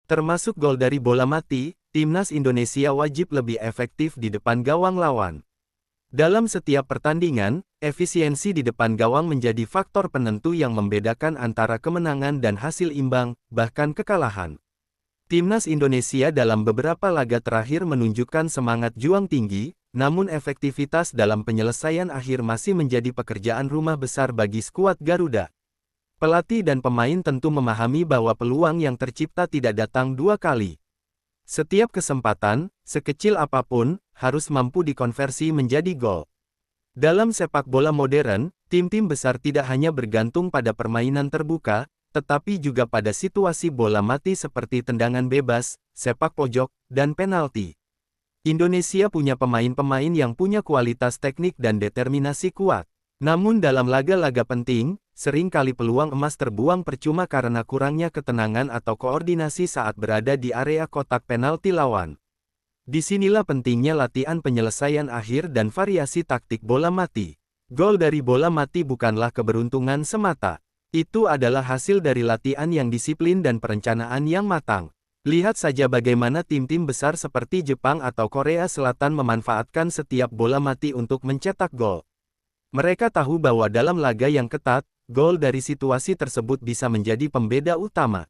Termasuk gol dari bola mati, timnas Indonesia wajib lebih efektif di depan gawang lawan. Dalam setiap pertandingan, efisiensi di depan gawang menjadi faktor penentu yang membedakan antara kemenangan dan hasil imbang, bahkan kekalahan. Timnas Indonesia dalam beberapa laga terakhir menunjukkan semangat juang tinggi, namun efektivitas dalam penyelesaian akhir masih menjadi pekerjaan rumah besar bagi skuad Garuda. Pelatih dan pemain tentu memahami bahwa peluang yang tercipta tidak datang dua kali. Setiap kesempatan, sekecil apapun, harus mampu dikonversi menjadi gol. Dalam sepak bola modern, tim-tim besar tidak hanya bergantung pada permainan terbuka, tetapi juga pada situasi bola mati seperti tendangan bebas, sepak pojok, dan penalti. Indonesia punya pemain-pemain yang punya kualitas teknik dan determinasi kuat. Namun dalam laga-laga penting, sering kali peluang emas terbuang percuma karena kurangnya ketenangan atau koordinasi saat berada di area kotak penalti lawan. Disinilah pentingnya latihan penyelesaian akhir dan variasi taktik bola mati. Gol dari bola mati bukanlah keberuntungan semata. Itu adalah hasil dari latihan yang disiplin dan perencanaan yang matang. Lihat saja bagaimana tim-tim besar seperti Jepang atau Korea Selatan memanfaatkan setiap bola mati untuk mencetak gol. Mereka tahu bahwa dalam laga yang ketat, gol dari situasi tersebut bisa menjadi pembeda utama.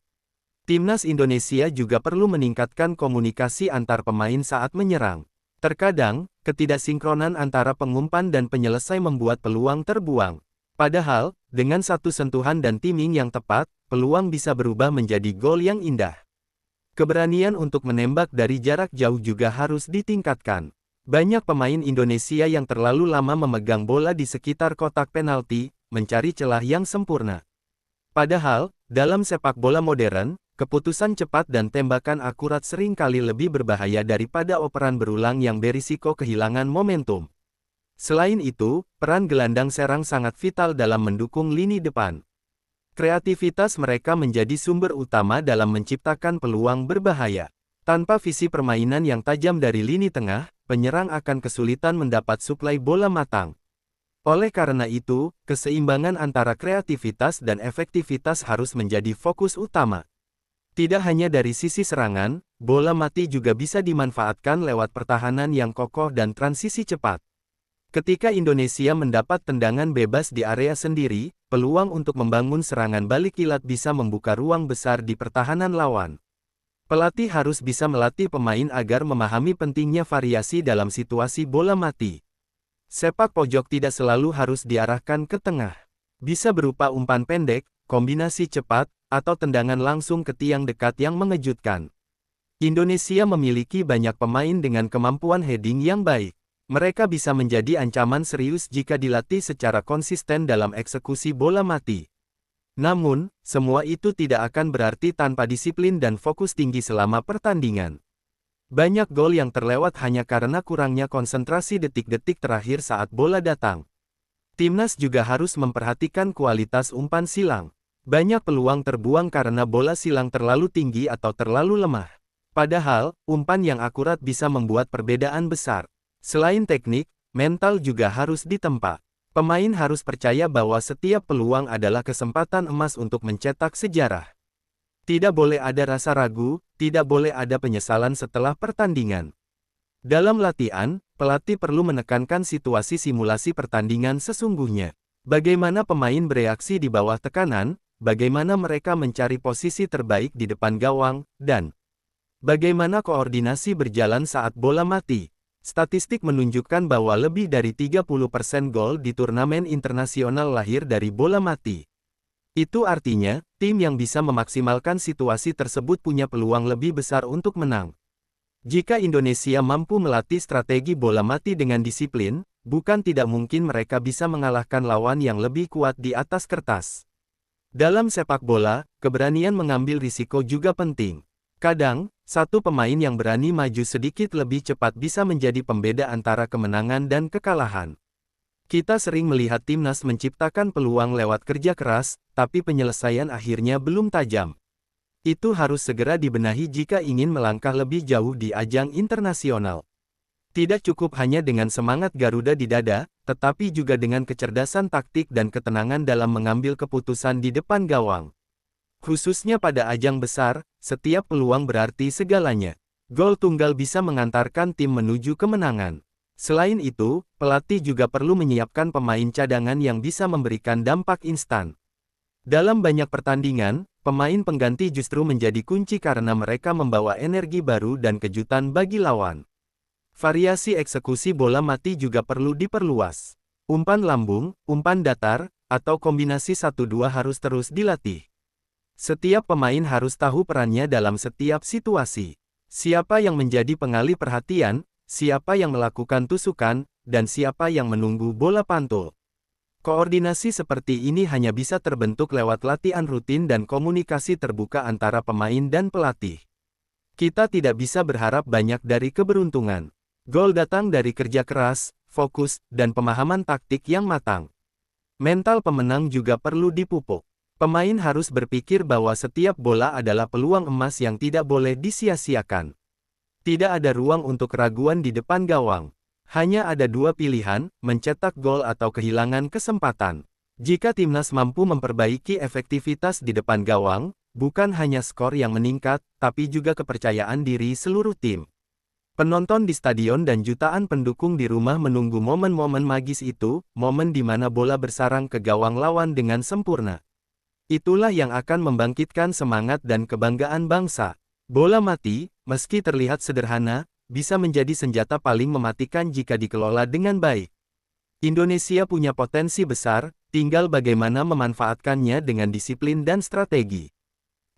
Timnas Indonesia juga perlu meningkatkan komunikasi antar pemain saat menyerang. Terkadang, ketidaksinkronan antara pengumpan dan penyelesai membuat peluang terbuang. Padahal, dengan satu sentuhan dan timing yang tepat, peluang bisa berubah menjadi gol yang indah. Keberanian untuk menembak dari jarak jauh juga harus ditingkatkan. Banyak pemain Indonesia yang terlalu lama memegang bola di sekitar kotak penalti, mencari celah yang sempurna. Padahal, dalam sepak bola modern, keputusan cepat dan tembakan akurat seringkali lebih berbahaya daripada operan berulang yang berisiko kehilangan momentum. Selain itu, peran gelandang serang sangat vital dalam mendukung lini depan. Kreativitas mereka menjadi sumber utama dalam menciptakan peluang berbahaya. Tanpa visi permainan yang tajam dari lini tengah, penyerang akan kesulitan mendapat suplai bola matang. Oleh karena itu, keseimbangan antara kreativitas dan efektivitas harus menjadi fokus utama. Tidak hanya dari sisi serangan, bola mati juga bisa dimanfaatkan lewat pertahanan yang kokoh dan transisi cepat. Ketika Indonesia mendapat tendangan bebas di area sendiri, peluang untuk membangun serangan balik kilat bisa membuka ruang besar di pertahanan lawan. Pelatih harus bisa melatih pemain agar memahami pentingnya variasi dalam situasi bola mati. Sepak pojok tidak selalu harus diarahkan ke tengah. Bisa berupa umpan pendek, kombinasi cepat, atau tendangan langsung ke tiang dekat yang mengejutkan. Indonesia memiliki banyak pemain dengan kemampuan heading yang baik. Mereka bisa menjadi ancaman serius jika dilatih secara konsisten dalam eksekusi bola mati. Namun, semua itu tidak akan berarti tanpa disiplin dan fokus tinggi selama pertandingan. Banyak gol yang terlewat hanya karena kurangnya konsentrasi detik-detik terakhir saat bola datang. Timnas juga harus memperhatikan kualitas umpan silang. Banyak peluang terbuang karena bola silang terlalu tinggi atau terlalu lemah. Padahal, umpan yang akurat bisa membuat perbedaan besar. Selain teknik, mental juga harus ditempa. Pemain harus percaya bahwa setiap peluang adalah kesempatan emas untuk mencetak sejarah. Tidak boleh ada rasa ragu, tidak boleh ada penyesalan setelah pertandingan. Dalam latihan, pelatih perlu menekankan situasi simulasi pertandingan sesungguhnya. Bagaimana pemain bereaksi di bawah tekanan, bagaimana mereka mencari posisi terbaik di depan gawang, dan bagaimana koordinasi berjalan saat bola mati. Statistik menunjukkan bahwa lebih dari 30% gol di turnamen internasional lahir dari bola mati. Itu artinya, tim yang bisa memaksimalkan situasi tersebut punya peluang lebih besar untuk menang. Jika Indonesia mampu melatih strategi bola mati dengan disiplin, bukan tidak mungkin mereka bisa mengalahkan lawan yang lebih kuat di atas kertas. Dalam sepak bola, keberanian mengambil risiko juga penting. Kadang, satu pemain yang berani maju sedikit lebih cepat bisa menjadi pembeda antara kemenangan dan kekalahan. Kita sering melihat timnas menciptakan peluang lewat kerja keras, tapi penyelesaian akhirnya belum tajam. Itu harus segera dibenahi jika ingin melangkah lebih jauh di ajang internasional. Tidak cukup hanya dengan semangat Garuda di dada, tetapi juga dengan kecerdasan taktik dan ketenangan dalam mengambil keputusan di depan gawang. Khususnya pada ajang besar, setiap peluang berarti segalanya. Gol tunggal bisa mengantarkan tim menuju kemenangan. Selain itu, pelatih juga perlu menyiapkan pemain cadangan yang bisa memberikan dampak instan. Dalam banyak pertandingan, pemain pengganti justru menjadi kunci karena mereka membawa energi baru dan kejutan bagi lawan. Variasi eksekusi bola mati juga perlu diperluas. Umpan lambung, umpan datar, atau kombinasi 1-2 harus terus dilatih. Setiap pemain harus tahu perannya dalam setiap situasi. Siapa yang menjadi pengalih perhatian, siapa yang melakukan tusukan, dan siapa yang menunggu bola pantul. Koordinasi seperti ini hanya bisa terbentuk lewat latihan rutin dan komunikasi terbuka antara pemain dan pelatih. Kita tidak bisa berharap banyak dari keberuntungan. Gol datang dari kerja keras, fokus, dan pemahaman taktik yang matang. Mental pemenang juga perlu dipupuk. Pemain harus berpikir bahwa setiap bola adalah peluang emas yang tidak boleh disia-siakan. Tidak ada ruang untuk keraguan di depan gawang. Hanya ada dua pilihan, mencetak gol atau kehilangan kesempatan. Jika timnas mampu memperbaiki efektivitas di depan gawang, bukan hanya skor yang meningkat, tapi juga kepercayaan diri seluruh tim. Penonton di stadion dan jutaan pendukung di rumah menunggu momen-momen magis itu, momen di mana bola bersarang ke gawang lawan dengan sempurna. Itulah yang akan membangkitkan semangat dan kebanggaan bangsa. Bola mati, meski terlihat sederhana, bisa menjadi senjata paling mematikan jika dikelola dengan baik. Indonesia punya potensi besar, tinggal bagaimana memanfaatkannya dengan disiplin dan strategi.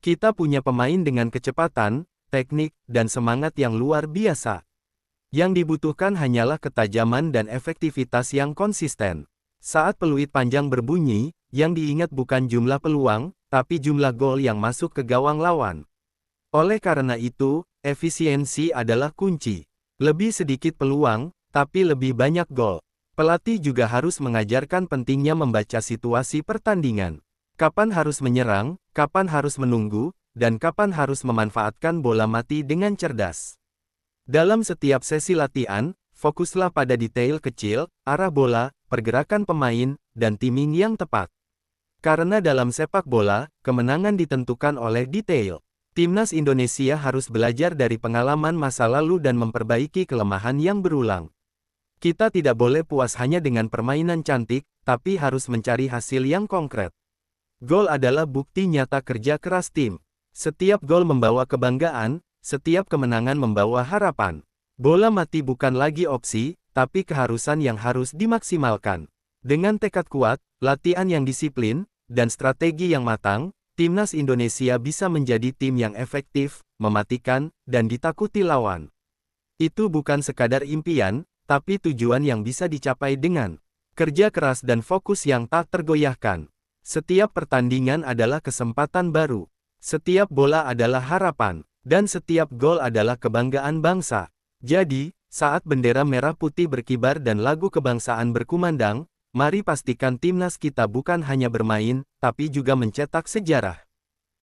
Kita punya pemain dengan kecepatan, teknik, dan semangat yang luar biasa. Yang dibutuhkan hanyalah ketajaman dan efektivitas yang konsisten. Saat peluit panjang berbunyi, yang diingat bukan jumlah peluang, tapi jumlah gol yang masuk ke gawang lawan. Oleh karena itu, efisiensi adalah kunci. Lebih sedikit peluang, tapi lebih banyak gol. Pelatih juga harus mengajarkan pentingnya membaca situasi pertandingan. Kapan harus menyerang, kapan harus menunggu, dan kapan harus memanfaatkan bola mati dengan cerdas. Dalam setiap sesi latihan, fokuslah pada detail kecil, arah bola, pergerakan pemain, dan timing yang tepat. Karena dalam sepak bola, kemenangan ditentukan oleh detail. Timnas Indonesia harus belajar dari pengalaman masa lalu dan memperbaiki kelemahan yang berulang. Kita tidak boleh puas hanya dengan permainan cantik, tapi harus mencari hasil yang konkret. Gol adalah bukti nyata kerja keras tim. Setiap gol membawa kebanggaan, setiap kemenangan membawa harapan. Bola mati bukan lagi opsi, tapi keharusan yang harus dimaksimalkan. Dengan tekad kuat, latihan yang disiplin, dan strategi yang matang, timnas Indonesia bisa menjadi tim yang efektif, mematikan, dan ditakuti lawan. Itu bukan sekadar impian, tapi tujuan yang bisa dicapai dengan kerja keras dan fokus yang tak tergoyahkan. Setiap pertandingan adalah kesempatan baru. Setiap bola adalah harapan, dan setiap gol adalah kebanggaan bangsa. Jadi, saat bendera merah putih berkibar dan lagu kebangsaan berkumandang, mari pastikan timnas kita bukan hanya bermain, tapi juga mencetak sejarah.